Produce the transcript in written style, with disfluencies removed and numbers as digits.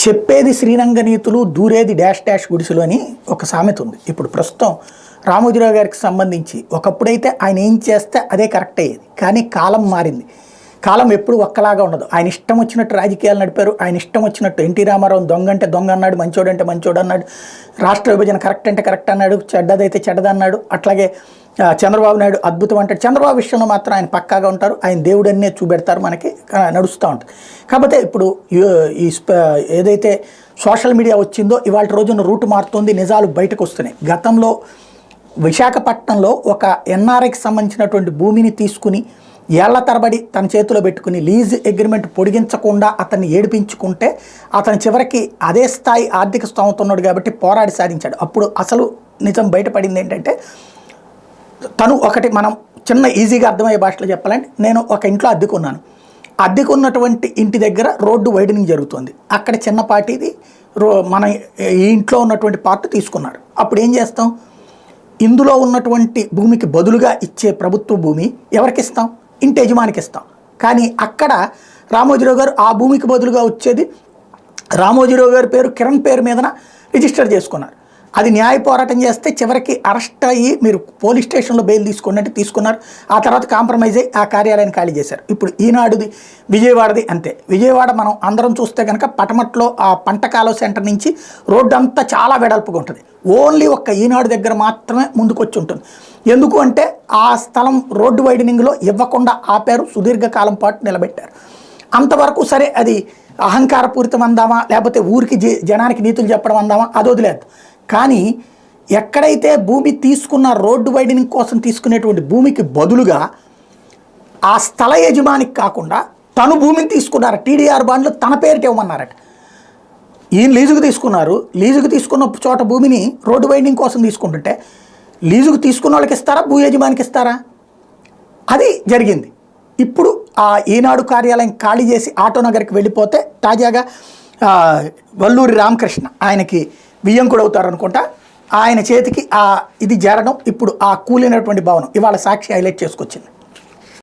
చెప్పేది శ్రీరంగ నీతులు దూరేది dash dash గుడిసెలు అని ఒక సామెత ఉంది. ఇప్పుడు ప్రస్తుతం రామోజీరావు గారికి సంబంధించి ఒకప్పుడైతే ఆయన ఏం చేస్తే అదే కరెక్ట్ అయ్యేది. కానీ కాలం మారింది. కాలం ఎప్పుడు ఒక్కలాగా ఉండదు. ఆయన ఇష్టం వచ్చినట్టు రాజకీయాలు నడిపారు. ఆయన ఇష్టం వచ్చినట్టు ఎన్టీ రామారావు దొంగ అంటే దొంగ అన్నాడు, మంచోడు అంటే మంచోడు అన్నాడు, రాష్ట్ర విభజన కరెక్ట్ అంటే కరెక్ట్ అన్నాడు, చెడ్డదైతే చెడ్డదన్నాడు. అట్లాగే చంద్రబాబు నాయుడు అద్భుతం అంటాడు. చంద్రబాబు విషయంలో మాత్రం ఆయన పక్కాగా ఉంటారు. ఆయన దేవుడన్నే చూపెడతారు, మనకి నడుస్తూ ఉంటుంది. కాకపోతే ఇప్పుడు ఈ ఏదైతే సోషల్ మీడియా వచ్చిందో ఇవాళ రోజున రూటు మారుతుంది, నిజాలు బయటకు వస్తున్నాయి. గతంలో విశాఖపట్నంలో ఒక ఎన్ఆర్ఐకి సంబంధించినటువంటి భూమిని తీసుకుని ఏళ్ల తరబడి తన చేతిలో పెట్టుకుని లీజ్ అగ్రిమెంట్ పొడిగించకుండా అతన్ని ఏడిపించుకుంటే అతని చివరికి అదే స్థాయి ఆర్థిక స్తోమత ఉన్నాడు కాబట్టి పోరాడి సాధించాడు. అప్పుడు అసలు నిజం బయటపడింది ఏంటంటే, తను ఒకటి మనం చిన్న ఈజీగా అర్థమయ్యే భాషలో చెప్పాలంటే, నేను ఒక ఇంట్లో అద్దెకున్నాను. అద్దెకున్నటువంటి ఇంటి దగ్గర రోడ్డు వైడనింగ్ జరుగుతుంది. అక్కడ చిన్నపాటిది మన ఈ ఇంట్లో ఉన్నటువంటి పార్ట్ తీసుకున్నారు. అప్పుడు ఏం చేస్తాం? ఇందులో ఉన్నటువంటి భూమికి బదులుగా ఇచ్చే ప్రభుత్వ భూమి ఎవరికి ఇస్తాం? ఇంటి యజమానికి ఇస్తాం. కానీ అక్కడ రామోజీరావు గారు ఆ భూమికి బదులుగా వచ్చేది రామోజీరావు గారి పేరు కిరణ్ పేరు మీదన రిజిస్టర్ చేసుకున్నారు. అది న్యాయ పోరాటం చేస్తే చివరికి అరెస్ట్ అయ్యి మీరు పోలీస్ స్టేషన్లో బెయిల్ తీసుకున్నట్టు తీసుకున్నారు. ఆ తర్వాత కాంప్రమైజ్ అయ్యి ఆ కార్యాలయాన్ని ఖాళీ చేశారు. ఇప్పుడు ఈనాడుది విజయవాడది అంతే. విజయవాడ మనం అందరం చూస్తే కనుక పటమట్లో ఆ పంటకాలువ సెంటర్ నుంచి రోడ్డు అంతా చాలా వెడల్పుగా ఉంటుంది. ఓన్లీ ఒక్క ఈనాడు దగ్గర మాత్రమే ముందుకొచ్చి ఉంటుంది. ఎందుకు అంటే ఆ స్థలం రోడ్డు వైడనింగ్లో ఇవ్వకుండా ఆపారు, సుదీర్ఘకాలం పాటు నిలబెట్టారు. అంతవరకు సరే, అది అహంకారపూరితం అందామా లేకపోతే ఊరికి జనానికి నీతులు చెప్పడం అందామా అది వదిలేదు. కానీ ఎక్కడైతే భూమి తీసుకున్న రోడ్డు వైడనింగ్ కోసం తీసుకునేటువంటి భూమికి బదులుగా ఆ స్థల యజమానికి కాకుండా తను భూమిని తీసుకున్నారు. టీడీఆర్ బాండ్లు తన పేరుకి ఇవ్వమన్నారట. ఈయన లీజుకు తీసుకున్నారు. లీజుకు తీసుకున్న చోట భూమిని రోడ్డు వైడనింగ్ కోసం తీసుకుంటుంటే లీజుకు తీసుకున్న వాళ్ళకి ఇస్తారా, భూ యజమానికి ఇస్తారా? అది జరిగింది. ఇప్పుడు ఆ ఈనాడు కార్యాలయం ఖాళీ చేసి ఆటోనగర్కి వెళ్ళిపోతే తాజాగా వల్లూరి రామకృష్ణ ఆయనకి వియ్యంకుడు అవుతారు అనుకుంటా, ఆయన చేతికి ఇది జరగడం, ఇప్పుడు ఆ కూలినటువంటి భవనం ఇవాళ సాక్షి హైలైట్ చేసుకొచ్చింది.